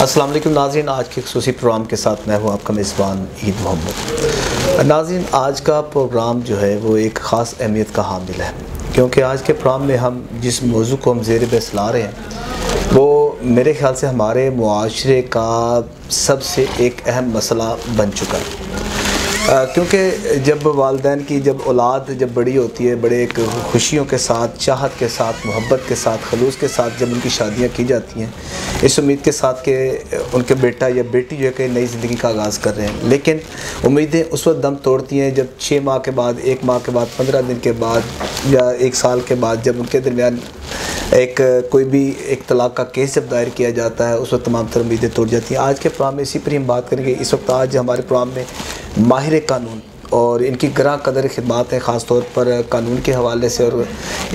अस्सलाम वालेकुम नाज़रीन, आज के ख़ुसूसी प्रोग्राम के साथ मैं हूँ आपका मेज़बान ईद मोहम्मद। नाज़रीन, आज का प्रोग्राम जो है वो एक ख़ास अहमियत का हामिल है, क्योंकि आज के प्रोग्राम में हम जिस मौजू को हम ज़ेर बहस ला रहे हैं वो मेरे ख़्याल से हमारे मुआशरे का सबसे एक अहम मसला बन चुका है। क्योंकि जब वालिदैन की औलाद जब बड़ी होती है, बड़े एक खुशियों के साथ, चाहत के साथ, मोहब्बत के साथ, खलूस के साथ जब उनकी शादियां की जाती हैं, इस उम्मीद के साथ कि उनके बेटा या बेटी जो है कि नई ज़िंदगी का आगाज़ कर रहे हैं, लेकिन उम्मीदें उस वक्त दम तोड़ती हैं जब 6 माह के बाद, 1 माह के बाद, 15 दिन के बाद या 1 साल के बाद, जब उनके दरमियान कोई भी एक तलाक़ का केस जब दायर किया जाता है, उस वक्त तमाम तर उम्मीदें टूट जाती हैं। आज के प्रोग्राम में इसी पर हम बात करेंगे। इस वक्त आज हमारे प्रोग्राम में माहिर कानून और इनकी ग्रां कदर खिदमात हैं, ख़ास तौर पर कानून के हवाले से, और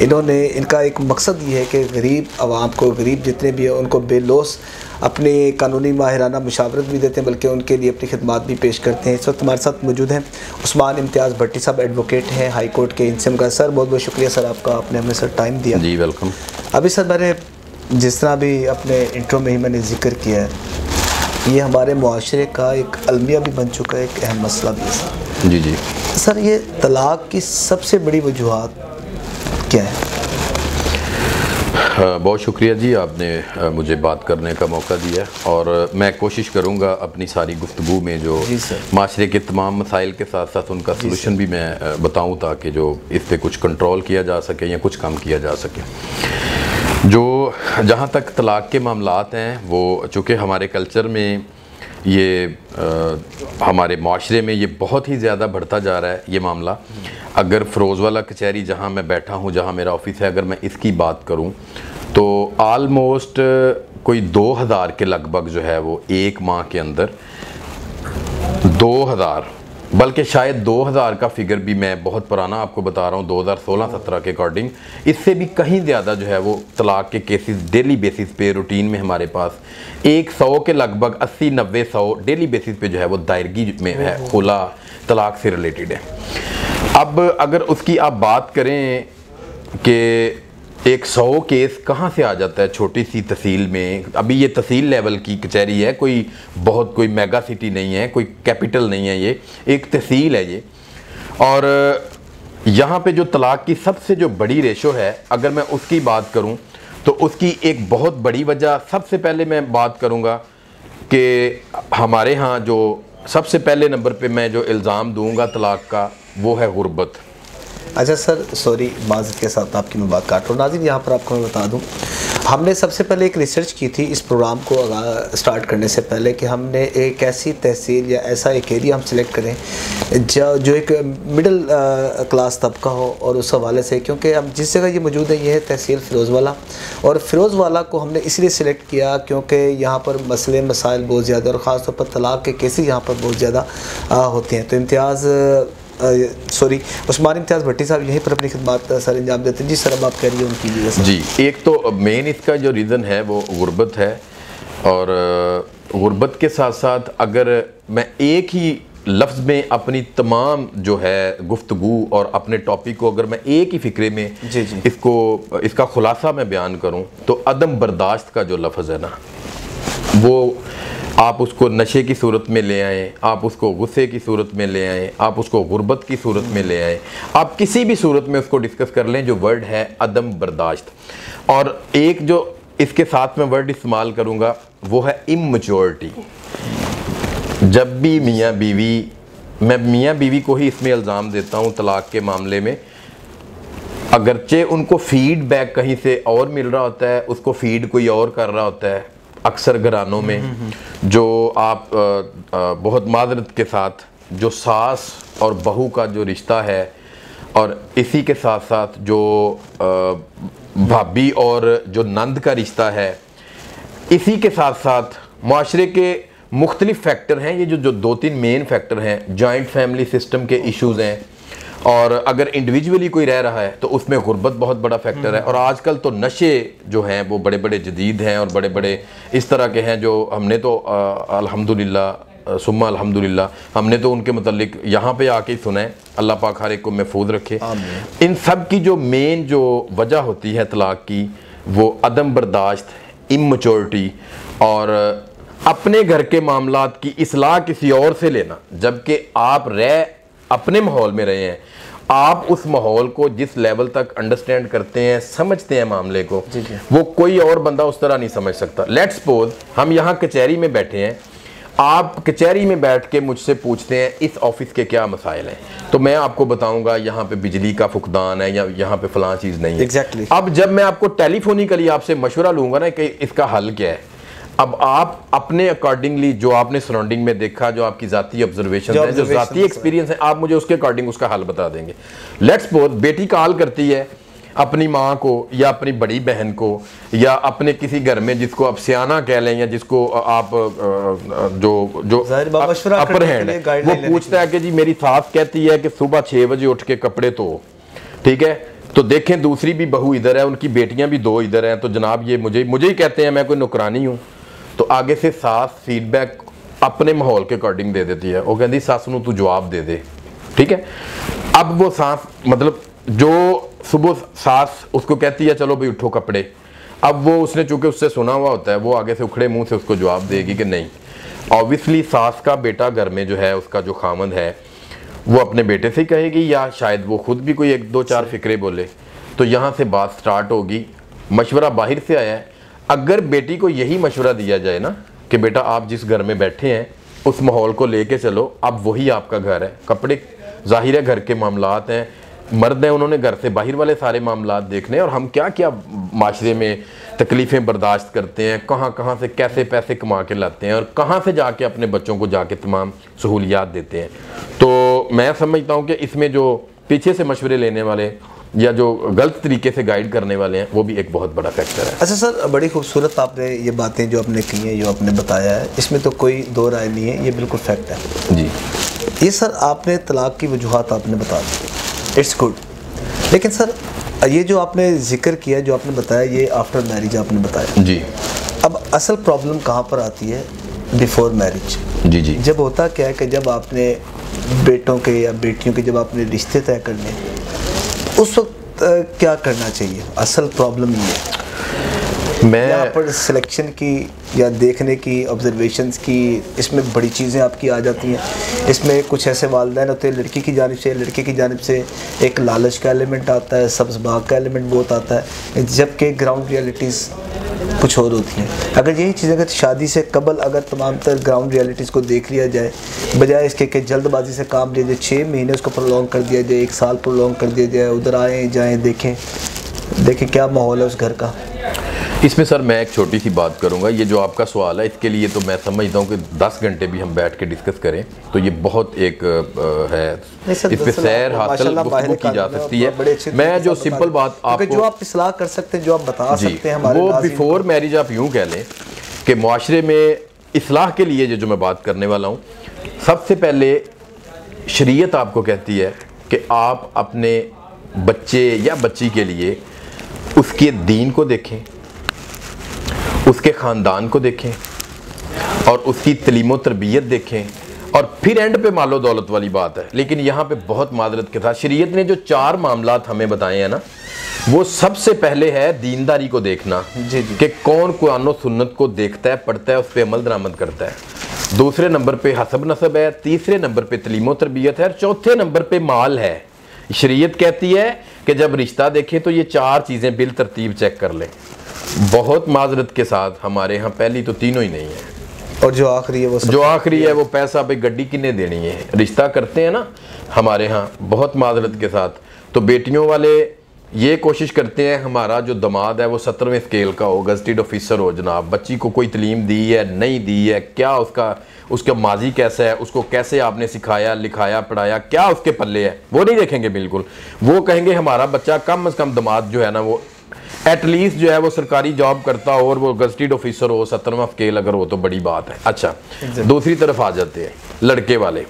इनका एक मकसद ये है कि गरीब आवाम को, गरीब जितने भी हैं उनको बेलौस अपनी कानूनी माहिराना मशावरत भी देते हैं, बल्कि उनके लिए अपनी खिदमात भी पेश करते हैं। इस वक्त हमारे साथ मौजूद हैं उस्मान इम्तियाज़ भट्टी साहब, एडवोकेट हैं हाई कोर्ट के। इनसे उनका सर बहुत बहुत शुक्रिया सर, आपका आपने हमें सर टाइम दिया। जी वेलकम। अभी सर मैंने जिस तरह भी अपने इंट्रो में ही मैंने जिक्र किया है, ये हमारे मुआशरे का एक अलमिया भी बन चुका है, एक अहम मसला भी है सर। जी जी सर, ये तलाक़ की सबसे बड़ी वजूहात क्या है? बहुत शुक्रिया जी, आपने मुझे बात करने का मौका दिया, और मैं कोशिश करूँगा अपनी सारी गुफ्तगू में जो माशरे के तमाम मसाइल के साथ साथ उनका सलूशन भी मैं बताऊँ, ताकि जो इस पर कुछ कंट्रोल किया जा सके या कुछ कम किया जा सके। जो जहाँ तक तलाक़ के मामलात हैं, वो चूँकि हमारे कल्चर में ये हमारे माशरे में ये बहुत ही ज़्यादा बढ़ता जा रहा है ये मामला। अगर फ़िरोज़वाला कचहरी जहाँ मैं बैठा हूँ, जहाँ मेरा ऑफिस है, अगर मैं इसकी बात करूँ तो आलमोस्ट कोई 2000 के लगभग जो है वो 1 माह के अंदर 2000, बल्कि शायद 2000 का फिगर भी मैं बहुत पुराना आपको बता रहा हूँ, 2016-17 के अकॉर्डिंग, इससे भी कहीं ज़्यादा जो है वो तलाक़ के केसेस डेली बेसिस पे रूटीन में हमारे पास 100 के लगभग 80-90-100 डेली बेसिस पे जो है वो दायरगी में है, खुला तलाक़ से रिलेटेड है। अब अगर उसकी आप बात करें कि 100 केस कहाँ से आ जाता है छोटी सी तहसील में, अभी ये तहसील लेवल की कचहरी है, कोई मेगा सिटी नहीं है, कोई कैपिटल नहीं है, ये एक तहसील है ये। और यहाँ पे जो तलाक़ की सबसे जो बड़ी रेशो है, अगर मैं उसकी बात करूँ तो उसकी एक बहुत बड़ी वजह, सबसे पहले मैं बात करूँगा कि हमारे यहाँ जो सबसे पहले नंबर पे मैं जो इल्ज़ाम दूँगा तलाक़ का, वो है गुर्बत। अच्छा सर, सॉरी माज़रत के साथ आपकी मैं बात काट रहा हूँ। नाज़रीन, यहाँ पर आपको मैं बता दूँ, हमने सबसे पहले एक रिसर्च की थी इस प्रोग्राम को स्टार्ट करने से पहले कि हमने एक ऐसी तहसील या ऐसा एक एरिया हम सिलेक्ट करें जो एक मिडिल क्लास तबका हो, और उस हवाले से, क्योंकि अब जिस जगह ये मौजूद है ये है तहसील फ़िरोज़वाला, और फ़िरोज़वाला को हमने इसलिए सिलेक्ट किया क्योंकि यहाँ पर मसले मसाइल बहुत ज़्यादा, और ख़ास तौर पर तलाक़ के केसेस यहाँ पर बहुत ज़्यादा होते हैं। तो उस्मान इम्तियाज़ भट्टी साहब यहीं पर अपनी खिदमत सर अंजाम देते हैं। जी सर, अब आप कह रही हैं उनकी वजह से। जी, एक तो मेन इसका जो रीज़न है वो गुर्बत है, और गुर्बत के साथ साथ अगर मैं एक ही लफ्ज़ में अपनी तमाम जो है गुफ्तगू और अपने टॉपिक को अगर मैं एक ही फ़िक्रे में इसका खुलासा मैं बयान करूँ, तो अदम बर्दाश्त का जो लफ्ज़ है ना, वो आप उसको नशे की सूरत में ले आएँ, आप उसको गुस्से की सूरत में ले आएँ, आप उसको गुर्बत की सूरत में ले आएँ, आप किसी भी सूरत में उसको डिस्कस कर लें, जो वर्ड है अदम बर्दाश्त। और एक जो इसके साथ में वर्ड इस्तेमाल करूँगा वो है इमैच्योरिटी। जब भी मियाँ बीवी, मैं मियाँ बीवी को ही इसमें इल्ज़ाम देता हूँ तलाक़ के मामले में, अगरचे उनको फीडबैक कहीं से और मिल रहा होता है, उसको फीड कोई और कर रहा होता है। अक्सर घरानों में जो आप बहुत माजरत के साथ जो सास और बहू का जो रिश्ता है, और इसी के साथ साथ जो भाभी और जो नंद का रिश्ता है, इसी के साथ साथ माशरे के मुख्तलिफ फैक्टर हैं। ये जो 2-3 मेन फैक्टर हैं, जॉइंट फैमिली सिस्टम के इश्यूज़ हैं, और अगर इंडिविजुअली कोई रह रहा है तो उसमें गुर्बत बहुत बड़ा फैक्टर है। और आजकल तो नशे जो हैं वो बड़े बड़े जदीद हैं और बड़े बड़े इस तरह के हैं, जो हमने तो अल्हम्दुलिल्लाह सुम्मा अल्हम्दुलिल्लाह हमने तो उनके मतलब यहाँ पे आके ही सुना है। अल्लाह पाक हर एक को महफूज रखे। इन सब की जो मेन जो वजह होती है तलाक़ की, वो अदम बर्दाश्त, इमैच्योरिटी और अपने घर के मामलात की इस्लाह किसी और से लेना, जबकि आप अपने माहौल में रहे हैं, आप उस माहौल को जिस लेवल तक अंडरस्टैंड करते हैं, समझते हैं मामले को, वो कोई और बंदा उस तरह नहीं समझ सकता। लेट्स सपोज हम यहाँ कचहरी में बैठे हैं, आप कचहरी में बैठ के मुझसे पूछते हैं इस ऑफिस के क्या मसाइल हैं, तो मैं आपको बताऊंगा यहाँ पे बिजली का फुकदान है या यहाँ पे फलां चीज़ नहीं है। Exactly. अब जब मैं आपको टेलीफोनिकली आपसे मशवरा लूंगा ना कि इसका हल क्या है, अब आप अपने अकॉर्डिंगली जो आपने सराउंडिंग में देखा, जो आपकी जाती ऑब्जर्वेशन है, जो जाती एक्सपीरियंस है, आप मुझे उसके अकॉर्डिंग उसका हल बता देंगे। लेट्स सपोज बेटी कॉल करती है अपनी माँ को या अपनी बड़ी बहन को या अपने किसी घर में जिसको आप सियाना कह लें या जिसको आप जो जो अपर हैंड है, वो पूछता है कि जी मेरी सास कहती है कि सुबह 6 बजे उठ के कपड़े धो, ठीक है, तो देखें दूसरी भी बहू इधर है, उनकी बेटियां भी 2 इधर हैं, तो जनाब ये मुझे ही कहते हैं मैं कोई नौकरानी हूँ। तो आगे से सास फीडबैक अपने माहौल के अकॉर्डिंग दे देती है, वो कहती सास नू तू जवाब दे दे, ठीक है। अब वो सास मतलब जो सुबह सास उसको कहती है चलो भाई उठो कपड़े, अब वो उसने चूंकि उससे सुना हुआ होता है, वो आगे से उखड़े मुंह से उसको जवाब देगी कि नहीं। ऑब्वियसली सास का बेटा घर में जो है, उसका जो खामद है, वो अपने बेटे से ही कहेगी या शायद वो खुद भी कोई 1-2-4 फिक्रे बोले, तो यहाँ से बात स्टार्ट होगी। मशवरा बाहर से आया है, अगर बेटी को यही मशवरा दिया जाए ना कि बेटा आप जिस घर में बैठे हैं उस माहौल को लेके चलो, अब वही आपका घर है, कपड़े जाहिर है घर के मामलात हैं, मर्द हैं, उन्होंने घर से बाहर वाले सारे मामलात देखने हैं, और हम क्या क्या माशरे में तकलीफ़ें बर्दाश्त करते हैं, कहाँ कहाँ से कैसे पैसे कमा के लाते हैं और कहाँ से जाके अपने बच्चों को जाके तमाम सहूलियात देते हैं। तो मैं समझता हूँ कि इसमें जो पीछे से मशवरे लेने वाले या जो गलत तरीके से गाइड करने वाले हैं, वो भी एक बहुत बड़ा फैक्टर है। अच्छा सर, बड़ी खूबसूरत आपने ये बातें जो आपने की हैं, जो आपने बताया है, इसमें तो कोई दो राय नहीं है, ये बिल्कुल फैक्ट है जी। ये सर आपने तलाक की वजूहात आपने बता दी, इट्स गुड, लेकिन सर ये जो आपने जिक्र किया, जो आपने बताया, ये आफ्टर मैरिज आपने बताया जी। अब असल प्रॉब्लम कहाँ पर आती है? Before marriage. जी जी। जब होता क्या है कि जब आपने बेटों के या बेटियों के जब आपने रिश्ते तय करने, उस वक्त क्या करना चाहिए? असल प्रॉब्लम ये है, मैं यहाँ पर सिलेक्शन की या देखने की, ऑब्जर्वेशंस की, इसमें बड़ी चीज़ें आपकी आ जाती हैं। इसमें कुछ ऐसे वालिदैन होते हैं लड़की की जानिब से, लड़के की जानिब से एक लालच का एलिमेंट आता है, सब्ज़ बाग का एलिमेंट बहुत आता है, जबकि ग्राउंड रियलिटीज़ कुछ और होती हैं। अगर यही चीज़ अगर शादी से कबल अगर तमाम तर ग्राउंड रियलिटीज़ को देख लिया जाए, बजाय इसके कि जल्दबाजी से काम लिया जाए, 6 महीने उसको प्रोलॉन्ग कर दिया जाए, 1 साल प्रोलॉन्ग कर दिया जाए, उधर आए जाएँ, देखें क्या माहौल है उस घर का। इसमें सर मैं एक छोटी सी बात करूंगा, ये जो आपका सवाल है इसके लिए तो मैं समझता हूँ कि 10 घंटे भी हम बैठ के डिस्कस करें तो ये बहुत एक है, इस पे सैर हासिल गुफ्तगू की जा सकती है। मैं जो सिंपल बात आपको जो आप इस्लाह कर सकते हैं, जो आप बता सकते हैं हमारे, वो बिफोर मैरिज आप यूँ कह लें कि मुआशरे में इस्लाह के लिए जो मैं बात करने वाला हूँ, सबसे पहले शरीयत आपको कहती है कि आप अपने बच्चे या बच्ची के लिए उसके दीन को देखें, उसके ख़ानदान को देखें और उसकी तलीम व तरबियत देखें, और फिर एंड पे मालो दौलत वाली बात है। लेकिन यहाँ पे बहुत मादरत के साथ शरीयत ने जो 4 मामलात हमें बताए हैं ना, वो सबसे पहले है दीनदारी को देखना कि कौन कुरान व सुन्नत को देखता है, पढ़ता है, उस पर अमल दरामद करता है। दूसरे नंबर पे हसब नसब है, तीसरे नंबर पे तलीम व तरबियत है, और चौथे नंबर पे माल है। शरीयत कहती है कि जब रिश्ता देखें तो ये 4 चीज़ें बिल तरतीब चेक कर लें। बहुत माजरत के साथ हमारे यहाँ पहली तो तीनों ही नहीं है, और जो आखिरी है वो पैसा पे गड्डी किन्ने देनी है। रिश्ता करते हैं ना हमारे यहाँ बहुत माजरत के साथ, तो बेटियों वाले ये कोशिश करते हैं हमारा जो दामाद है वो 17वें स्केल का हो, गजटेड ऑफिसर हो जनाब, बच्ची को कोई तलीम दी है नहीं दी है, क्या उसका माजी कैसा है, उसको कैसे आपने सिखाया लिखाया पढ़ाया, क्या उसके पल्ले है, वो नहीं देखेंगे बिल्कुल। वो कहेंगे हमारा बच्चा कम से कम दामाद जो है ना वो एटलीस्ट जो है वो सरकारी जॉब करता हो और वो गजटेड ऑफिसर हो, 17वां स्केल अगर हो तो बड़ी बात है। अच्छा, दूसरी तरफ आ जाते हैं लड़के वाले।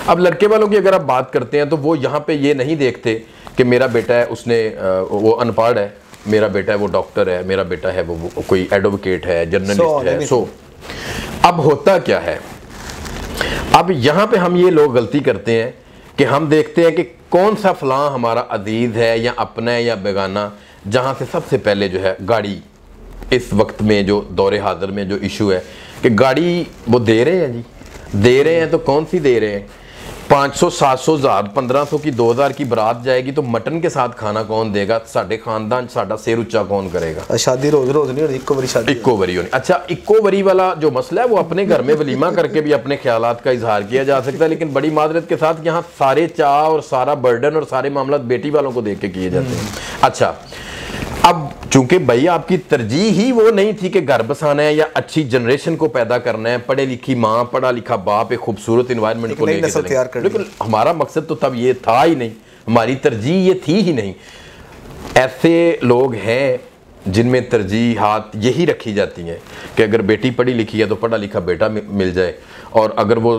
अब लड़के वालों की अगर आप बात करते हैं तो वो यहाँ पे ये नहीं देखते कि मेरा बेटा है वो अनपढ़ है, मेरा बेटा है वो डॉक्टर है, मेरा बेटा है वो कोई एडवोकेट है, जर्नलिस्ट है। सो अब होता क्या है, अब यहाँ पे हम ये लोग गलती करते हैं कि हम देखते हैं कि कौन सा फलां हमारा अजीज है या अपना है या बेगाना, जहाँ से सबसे पहले जो है गाड़ी, इस वक्त में जो दौरे हाजिर में जो इशू है कि गाड़ी वो दे रहे हैं जी, दे रहे हैं तो कौन सी दे रहे हैं, 500 700 1000 1500 की 2000 की बारात जाएगी तो मटन के साथ खाना कौन देगा, साडे खानदान साडा सिर उच्चा कौन करेगा। शादी रोज रोज नहीं होनी, इक्को बारी शादी, इक्को बारी होनी। अच्छा, इक्को बारी वाला जो मसला है वो अपने घर में वलीमा करके भी अपने ख्यालात का इजहार किया जा सकता है, लेकिन बड़ी मादरत के साथ यहाँ सारे चाह और सारा बर्डन और सारे मामला बेटी वालों को देख के किए जाते हैं। अच्छा, अब चूंकि भाई आपकी तरजीह ही वो नहीं थी कि घर बसाना है या अच्छी जनरेशन को पैदा करना है, पढ़े लिखी माँ पढ़ा लिखा बाप एक खूबसूरत इन्वायरमेंट को लेकर चलेंगे, लेकिन हमारा मकसद तो तब ये था ही नहीं, हमारी तरजीह ये थी ही नहीं। ऐसे लोग हैं जिनमें तरजीहात यही रखी जाती हैं कि अगर बेटी पढ़ी लिखी है तो पढ़ा लिखा बेटा मिल जाए, और अगर वो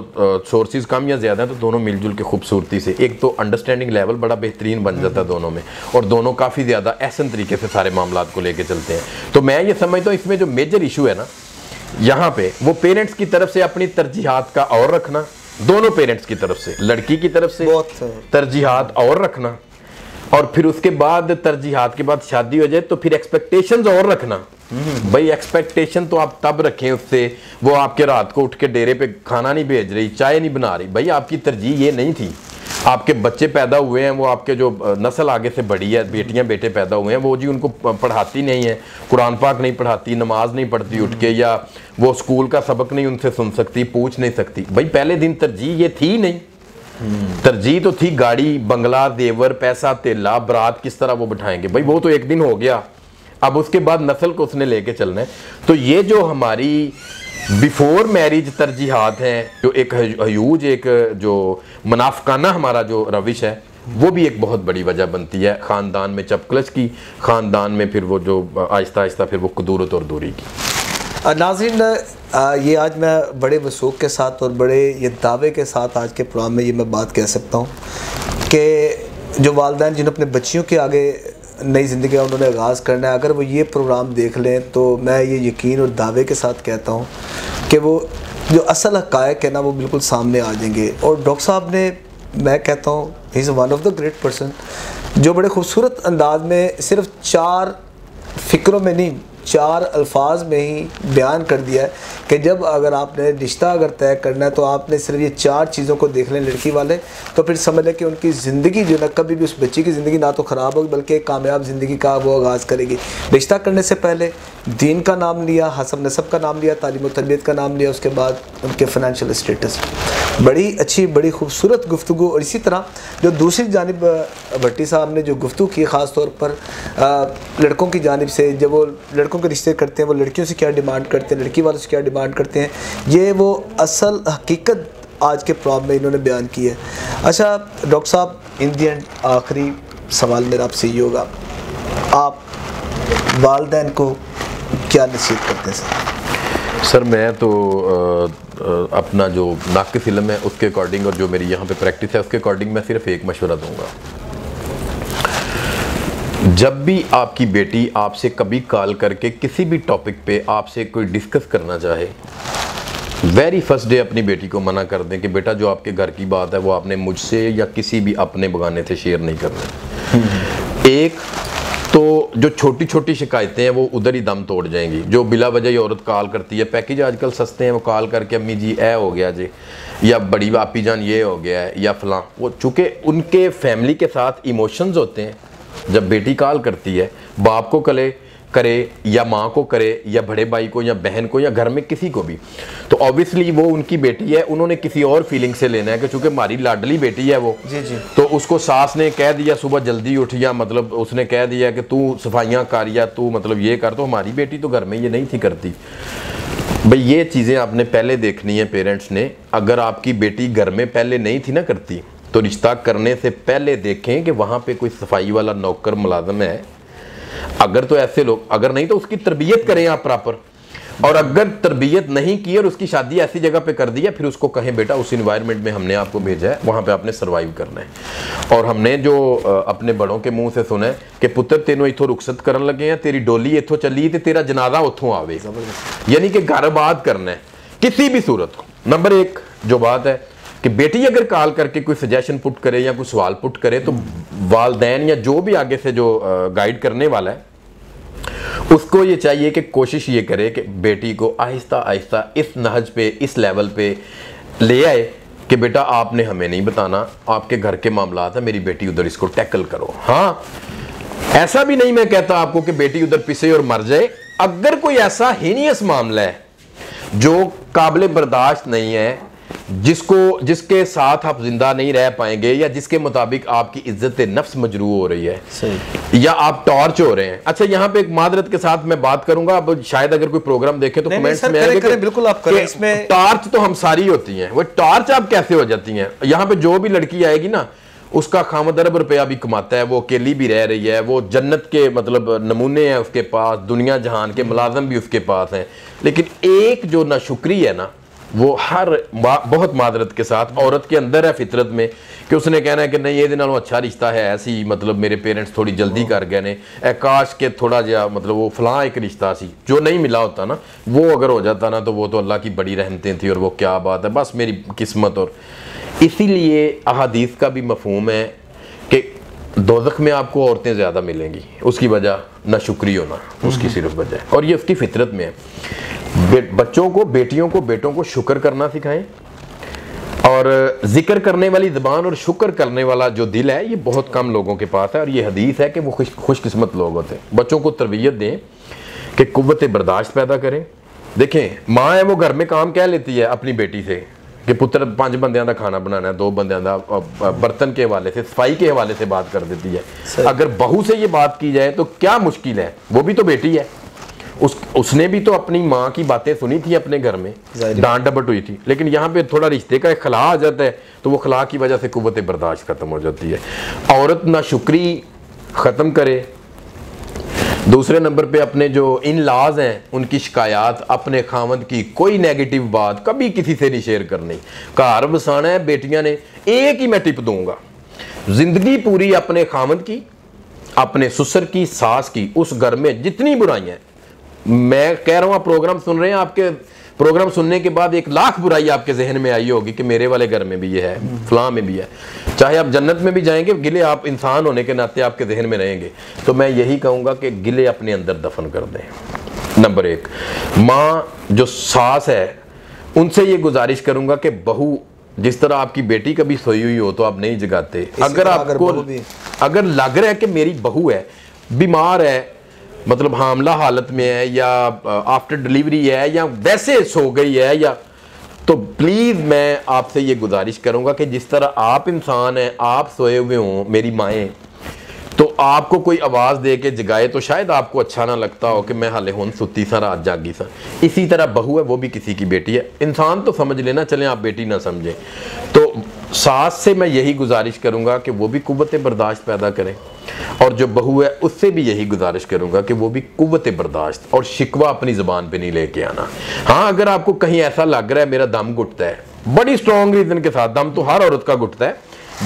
सोर्सेज कम या ज़्यादा हैं तो दोनों मिलजुल के खूबसूरती से एक तो अंडरस्टैंडिंग लेवल बड़ा बेहतरीन बन जाता है दोनों में, और दोनों काफ़ी ज़्यादा एहसन तरीके से सारे मामलात को लेके चलते हैं। तो मैं ये समझता हूँ इसमें जो मेजर इशू है ना यहाँ पे, वो पेरेंट्स की तरफ से अपनी तरजीहात का और रखना, दोनों पेरेंट्स की तरफ से, लड़की की तरफ से तरजीहात और रखना, और फिर उसके बाद तरजीहात के बाद शादी हो जाए तो फिर एक्सपेक्टेशंस और रखना। भाई एक्सपेक्टेशन तो आप तब रखें उससे, वो आपके रात को उठ के डेरे पे खाना नहीं भेज रही, चाय नहीं बना रही, भाई आपकी तरजीह ये नहीं थी। आपके बच्चे पैदा हुए हैं, वो आपके जो नस्ल आगे से बढ़ी है, बेटियां बेटे पैदा हुए हैं, वो जी उनको पढ़ाती नहीं है, कुरान पाक नहीं पढ़ाती, नमाज नहीं पढ़ती उठ के, या वो स्कूल का सबक नहीं उनसे सुन सकती, पूछ नहीं सकती। भाई पहले दिन तरजीह ये थी नहीं, तरजीह तो थी गाड़ी बंगला देवर पैसा तेला बरात किस तरह वो बिठाएंगे, भाई वो तो एक दिन हो गया, अब उसके बाद नस्ल को उसने लेके चलना है। तो ये जो हमारी बिफोर मैरिज तरजीहात हैं, जो एक ह्यूज एक जो मुनाफिकाना हमारा जो रविश है, वो भी एक बहुत बड़ी वजह बनती है ख़ानदान में चपकलच की, ख़ानदान में फिर वो जो आहिस्ता आहिस्ता फिर वो कुदूरत और दूरी की। नाज़रीन, ये आज मैं बड़े वसूख के साथ और बड़े ये दावे के साथ आज के प्रोग्राम में ये मैं बात कह सकता हूँ कि जो वालिदैन जिन्होंने अपने बच्चियों के आगे नई ज़िंदगी का उन्होंने आगाज़ करना है, अगर वो ये प्रोग्राम देख लें तो मैं ये यकीन और दावे के साथ कहता हूँ कि वो जो असल हक़ाइक़ है ना वो बिल्कुल सामने आ जाएंगे। और डॉक्टर साहब ने, मैं कहता हूँ he is one of the great person, जो बड़े खूबसूरत अंदाज में सिर्फ 4 फ़िक्रों में नहीं 4 अल्फाज में ही बयान कर दिया है कि जब अगर आपने रिश्ता अगर तय करना है तो आपने सिर्फ ये 4 चीज़ों को देख लें लड़की वाले, तो फिर समझ लें कि उनकी ज़िंदगी जो ना कभी भी उस बच्ची की ज़िंदगी ना तो ख़राब होगी बल्कि एक कामयाब ज़िंदगी का वो आगाज़ करेगी। रिश्ता करने से पहले दीन का नाम लिया, हसब नसब का नाम लिया, तालीम और तरबियत का नाम लिया, उसके बाद उनके फ़ाइनेंशियल स्टेटस। बड़ी अच्छी बड़ी खूबसूरत गुफ्तगू। और इसी तरह जो दूसरी जानिब भट्टी साहब ने जो गुफ्तगू की, ख़ास तौर पर लड़कों की जानिब से, जब वो लड़कों के रिश्ते करते हैं वो लड़कियों से क्या डिमांड करते हैं, लड़की वालों से क्या डिमांड करते हैं, ये वो असल हकीकत आज के प्रोग्राम में इन्होंने बयान की है। अच्छा डॉक्टर साहब, इन दी एंड आखिरी सवाल मेरा आपसे ये होगा, आप वालिदैन को क्या नसीहत करते हैं? सर मैं तो अपना जो नाक़िस इल्म है उसके अकॉर्डिंग और जो मेरी यहाँ पे प्रैक्टिस है उसके अकॉर्डिंग मैं सिर्फ एक मशवरा दूंगा। जब भी आपकी बेटी आपसे कभी कॉल करके किसी भी टॉपिक पे आपसे कोई डिस्कस करना चाहे, वेरी फर्स्ट डे अपनी बेटी को मना कर दें कि बेटा जो आपके घर की बात है वो आपने मुझसे या किसी भी अपने बगाने से शेयर नहीं करना। एक तो जो छोटी छोटी शिकायतें हैं वो उधर ही दम तोड़ जाएंगी। जो बिला वजह ही औरत कॉल करती है, पैकेज आजकल सस्ते हैं, वो कॉल करके अम्मी जी ए हो गया जी, या बड़ी आपी जान ये हो गया है, या फलां, वो चूँकि उनके फैमिली के साथ इमोशंस होते हैं। जब बेटी कॉल करती है, बाप को करे या माँ को करे या बड़े भाई को या बहन को या घर में किसी को भी, तो ऑब्वियसली वो उनकी बेटी है, उन्होंने किसी और फीलिंग से लेना है कि चूंकि हमारी लाडली बेटी है वो जी जी, तो उसको सास ने कह दिया सुबह जल्दी उठ, या मतलब उसने कह दिया कि तू सफाइयाँ कर या तू मतलब ये कर, तो हमारी बेटी तो घर में ये नहीं थी करती। भाई ये चीज़ें आपने पहले देखनी है पेरेंट्स ने। अगर आपकी बेटी घर में पहले नहीं थी ना करती, तो रिश्ता करने से पहले देखें कि वहाँ पे कोई सफाई वाला नौकर मुलाजम है। अगर तो ऐसे लोग, अगर नहीं तो उसकी तरबियत करें आप प्रॉपर, और अगर तरबियत नहीं की और उसकी शादी ऐसी जगह पे कर दी है, फिर उसको कहें बेटा उस इन्वायरमेंट में हमने आपको भेजा है, वहाँ पे आपने सर्वाइव करना है। और हमने जो अपने बड़ों के मुंह से सुना है कि पुत्र तेनों इथों रुखसत करन लगे हैं, तेरी डोली इथों चली तो तेरा जनाजा उथों आवे, यानी कि घर आबाद करना है किसी भी सूरत को। नंबर 1 जो बात है कि बेटी अगर कॉल करके कोई सजेशन पुट करे या कोई सवाल पुट करे, तो वालिदैन या जो भी आगे से जो गाइड करने वाला है उसको ये चाहिए कि कोशिश ये करे कि बेटी को आहिस्ता आहिस्ता इस नहज पे, इस लेवल पे ले आए कि बेटा आपने हमें नहीं बताना, आपके घर के मामलात है, मेरी बेटी उधर इसको टैकल करो। हाँ, ऐसा भी नहीं मैं कहता आपको कि बेटी उधर पिसे और मर जाए। अगर कोई ऐसा हीनियस मामला है जो काबिल बर्दाश्त नहीं है, जिसके साथ आप जिंदा नहीं रह पाएंगे, या जिसके मुताबिक आपकी इज्जत नफ्स मजरू हो रही है, या आप टॉर्च हो रहे हैं। अच्छा, यहाँ पे एक मादरत के साथ मैं बात करूंगा, अब शायद अगर कोई प्रोग्राम देखे तो कमेंट्स में आएगा बिल्कुल आप करें। इसमें टॉर्च तो हम सारी होती हैं, वो टॉर्च आप कैसे हो जाती हैं? यहाँ पे जो भी लड़की आएगी ना, उसका खामद अरब रुपया भी कमाता है, वो अकेली भी रह रही है, वो जन्नत के मतलब नमूने हैं उसके पास, दुनिया जहान के मुलाजम भी उसके पास हैं, लेकिन एक जो नाशुक्री है ना, वो हर बहुत मादरत के साथ औरत के अंदर है फितरत में, कि उसने कहना है कि नहीं ये नालों अच्छा रिश्ता है, ऐसी मतलब मेरे पेरेंट्स थोड़ी जल्दी कर गए ने, काश के थोड़ा जा मतलब वो फलां एक रिश्ता सी जो नहीं मिला होता ना, वो अगर हो जाता ना तो वो तो अल्लाह की बड़ी रहमतें थी, और वो क्या बात है, बस मेरी किस्मत। और इसीलिए अहादीस का भी मफहूम है कि दोज़ख में आपको औरतें ज़्यादा मिलेंगी, उसकी वजह नाशुक्री होना, उसकी सिर्फ वजह, और ये उसकी फितरत में है। बच्चों को, बेटियों को, बेटों को शुक्र करना सिखाएं, और जिक्र करने वाली ज़बान और शुक्र करने वाला जो दिल है ये बहुत कम लोगों के पास है। और ये हदीस है कि वो खुशकिस्मत लोग होते हैं। बच्चों को तरबियत दें कि कुव्वत बर्दाश्त पैदा करें। देखें, माँ है वो घर में काम कह लेती है अपनी बेटी से कि पुत्र 5 बंदियां का खाना बनाना है, 2 बंदियां का बर्तन के हवाले से, सफाई के हवाले से बात कर देती है। अगर बहू से ये बात की जाए तो क्या मुश्किल है, वो भी तो बेटी है, उसने भी तो अपनी माँ की बातें सुनी थी अपने घर में, डांट डपट हुई थी। लेकिन यहाँ पे थोड़ा रिश्ते का खला आ जाता है तो वो खला की वजह से कुव्वत बर्दाश्त खत्म हो जाती है। औरत नाशुक्री ख़त्म करे। दूसरे नंबर पे अपने जो इन लाज हैं उनकी शिकायत, अपने खामद की कोई नेगेटिव बात कभी किसी से नहीं शेयर करनी। घर बसाना है बेटियां ने, एक ही मैं टिप दूंगा, जिंदगी पूरी अपने खामद की, अपने ससुर की, सास की, उस घर में जितनी बुराइयां, मैं कह रहा हूं आप प्रोग्राम सुन रहे हैं, आपके प्रोग्राम सुनने के बाद 1 लाख बुराई आपके जहन में आई होगी कि मेरे वाले घर में भी ये है, फलां में भी है। चाहे आप जन्नत में भी जाएंगे, गिले आप इंसान होने के नाते आपके जहन में रहेंगे। तो मैं यही कहूँगा कि गिले अपने अंदर दफन कर दें। नंबर 1, माँ जो सास है उनसे ये गुजारिश करूँगा कि बहू, जिस तरह आपकी बेटी कभी सोई हुई हो तो आप नहीं जगाते, अगर आपको अगर लग रहा है कि मेरी बहू है, बीमार है, मतलब हामला हालत में है, या आफ्टर डिलीवरी है, या वैसे सो गई है, या तो प्लीज़ मैं आपसे ये गुजारिश करूँगा कि जिस तरह आप इंसान हैं, आप सोए हुए हों मेरी माएँ, तो आपको कोई आवाज़ दे के जगाए तो शायद आपको अच्छा ना लगता हो कि मैं हाले हुन सुती सा रात जागी सा। इसी तरह बहू है, वो भी किसी की बेटी है। इंसान तो समझ लेना, चलें आप बेटी ना समझें। तो सास से मैं यही गुजारिश करूँगा कि वो भी कुव्वत बर्दाश्त पैदा करें, और जो बहू है उससे भी यही गुजारिश करूँगा कि वो भी कुव्वत बर्दाश्त और शिकवा अपनी ज़बान पे नहीं लेके आना। हाँ, अगर आपको कहीं ऐसा लग रहा है मेरा दम घुटता है, बड़ी स्ट्रॉन्ग रीज़न के साथ, दम तो हर औरत का घुटता है,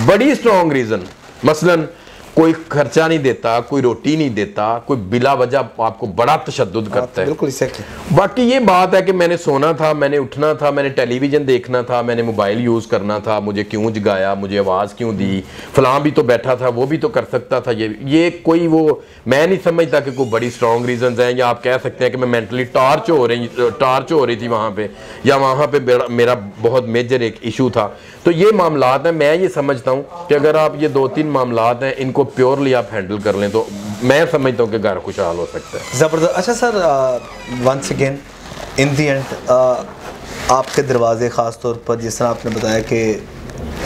बड़ी स्ट्रॉन्ग रीज़न, मसलन कोई खर्चा नहीं देता, कोई रोटी नहीं देता, कोई बिला वजह आपको बड़ा तशद्दुद करता है, बिल्कुल एग्जैक्टली। बाकी ये बात है कि मैंने सोना था, मैंने उठना था, मैंने टेलीविज़न देखना था, मैंने मोबाइल यूज़ करना था, मुझे क्यों जगाया, मुझे आवाज़ क्यों दी, फलां भी तो बैठा था, वो भी तो कर सकता था। ये कोई वो मैं नहीं समझता कि कोई बड़ी स्ट्रॉन्ग रीजंस हैं, या आप कह सकते हैं कि मैं मेंटली टॉर्च हो रही थी वहाँ पे, या वहाँ पे मेरा बहुत मेजर एक इशू था। तो ये मामलात हैं, मैं ये समझता हूँ कि अगर आप ये 2-3 मामलात हैं, इनको प्योरली आप हैंडल कर लें तो मैं समझता हूँ कि घर खुशहाल हो सकता है। ज़बरदस्त। अच्छा sir, once again in the end, आपके दरवाजे ख़ास तौर पर, जिस तरह आपने बताया कि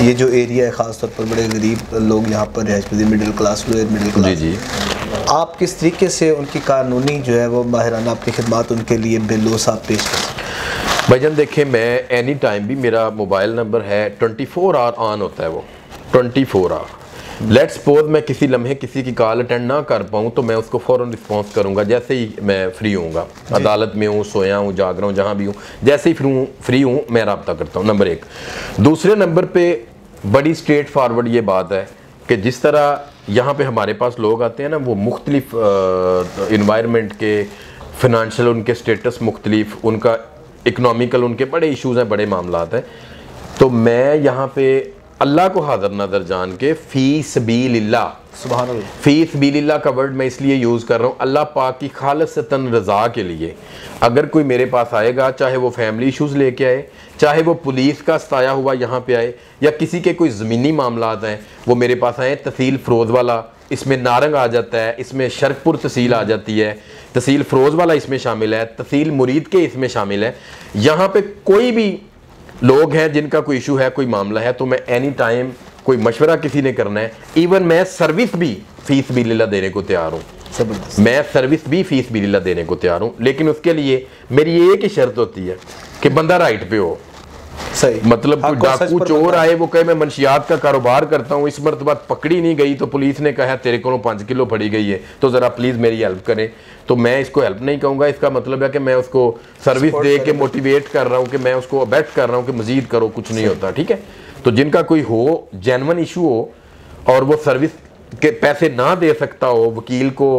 ये जो एरिया है ख़ास तौर पर बड़े गरीब लोग यहाँ पर रह, middle class, lower middle class, जी, आप किस तरीके से उनकी कानूनी जो है वो माहिराना अपनी खिदमात उनके लिए बिलोस आप पेश कर सकते हैं? भाईजान देखिए, मैं एनी टाइम भी, मेरा मोबाइल नंबर है 24 आवर ऑन होता है, वो 24 आवर। लेट्स सपोज मैं किसी लम्हे किसी की कॉल अटेंड ना कर पाऊँ तो मैं उसको फ़ौरन रिस्पॉन्स करूँगा जैसे ही मैं फ्री हूँगा, अदालत में हूँ, सोया हूँ, जाग रहा हूँ, जहाँ भी हूँ, जैसे ही फ्री हूँ मैं रब्ता करता हूँ। नंबर 1। दूसरे नंबर पे बड़ी स्ट्रेट फॉरवर्ड ये बात है कि जिस तरह यहाँ पे हमारे पास लोग आते हैं ना, वो मुख्तलिफ इन्वायरमेंट के, फिनंशियल उनके स्टेटस मुख्तलिफ, उनका इकनॉमिकल उनके बड़े इश्यूज़ हैं, बड़े मामलात हैं। तो मैं यहाँ पे अल्लाह को हाज़िर नाज़र जान के फ़ी सबीलिल्लाह, सुभान अल्लाह, फ़ी सबीलिल्लाह का वर्ड मैं इसलिए यूज़ कर रहा हूँ अल्लाह पाक की खालिसतन रज़ा के लिए। अगर कोई मेरे पास आएगा, चाहे वो फैमिली इशूज़ लेके आए, चाहे वो पुलिस का सताया हुआ यहाँ पे आए, या किसी के कोई ज़मीनी मामलात हैं वो मेरे पास आए, तहसील फ़िरोज़वाला इसमें नारंग आ जाता है, इसमें शरकपुर तहसील आ जाती है, तहसील फ़िरोज़वाला इसमें शामिल है, तहसील मुरीद के इसमें शामिल है। यहाँ पे कोई भी लोग हैं जिनका कोई इशू है, कोई मामला है, तो मैं एनी टाइम कोई मशवरा किसी ने करना है, इवन मैं सर्विस भी फ़ीस बिल्लाह देने को तैयार हूँ। मैं सर्विस भी फ़ीस बिल्लाह देने को तैयार हूँ, लेकिन उसके लिए मेरी एक ही शर्त होती है कि बंदा राइट पे हो। सही, मतलब कोई डाकू चोर आए, वो कहे मैं मंशियात का कारोबार करता हूँ, इस मरतबा पकड़ी नहीं गई तो पुलिस ने कहा तेरे को 5 किलो फड़ी गई है, तो ज़रा प्लीज़ मेरी हेल्प करें, तो मैं इसको हेल्प नहीं कहूँगा। इसका मतलब है कि मैं उसको सर्विस दे के मोटिवेट कर रहा हूँ, कि मैं उसको अबेट कर रहा हूँ कि मज़ीद करो, कुछ नहीं होता। ठीक है, तो जिनका कोई हो, जेन्युइन इशू हो और वो सर्विस के पैसे ना दे सकता हो, वकील को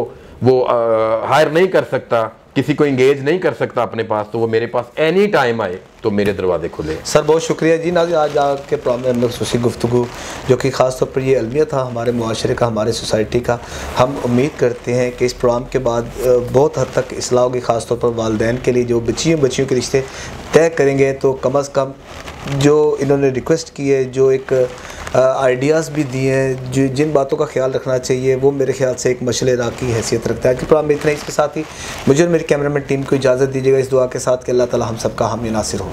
वो हायर नहीं कर सकता, किसी को इंगेज नहीं कर सकता अपने पास, तो वो मेरे पास एनी टाइम आए, तो मेरे दरवाजे खुले। सर बहुत शुक्रिया जी। नाज़रीन, आज आपके प्रोग्राम में हम लोग खुसूसी गुफ्तगू जो कि ख़ास तौर पर ये अलमिया था हमारे मुआशरे का, हमारे सोसाइटी का, हम उम्मीद करते हैं कि इस प्रोग्राम के बाद बहुत हद तक इस्लाह होगी, ख़ास तौर पर वालिदैन के लिए जो बच्चियों के रिश्ते तय करेंगे, तो कम अज़ कम जो इन्होंने रिक्वेस्ट की है, जो एक आइडियाज़ भी दिए हैं, जो जिन बातों का ख्याल रखना चाहिए, वो मेरे ख्याल से एक मशले राह की हैसियत रखता है। आज के प्रोग्राम में इतना ही। इसके साथ ही मुझे और मेरी कैमरामैन टीम को इजाज़त दीजिएगा इस दुआ के साथ कि अल्लाह ताला हम सबका हामी नासिर हो।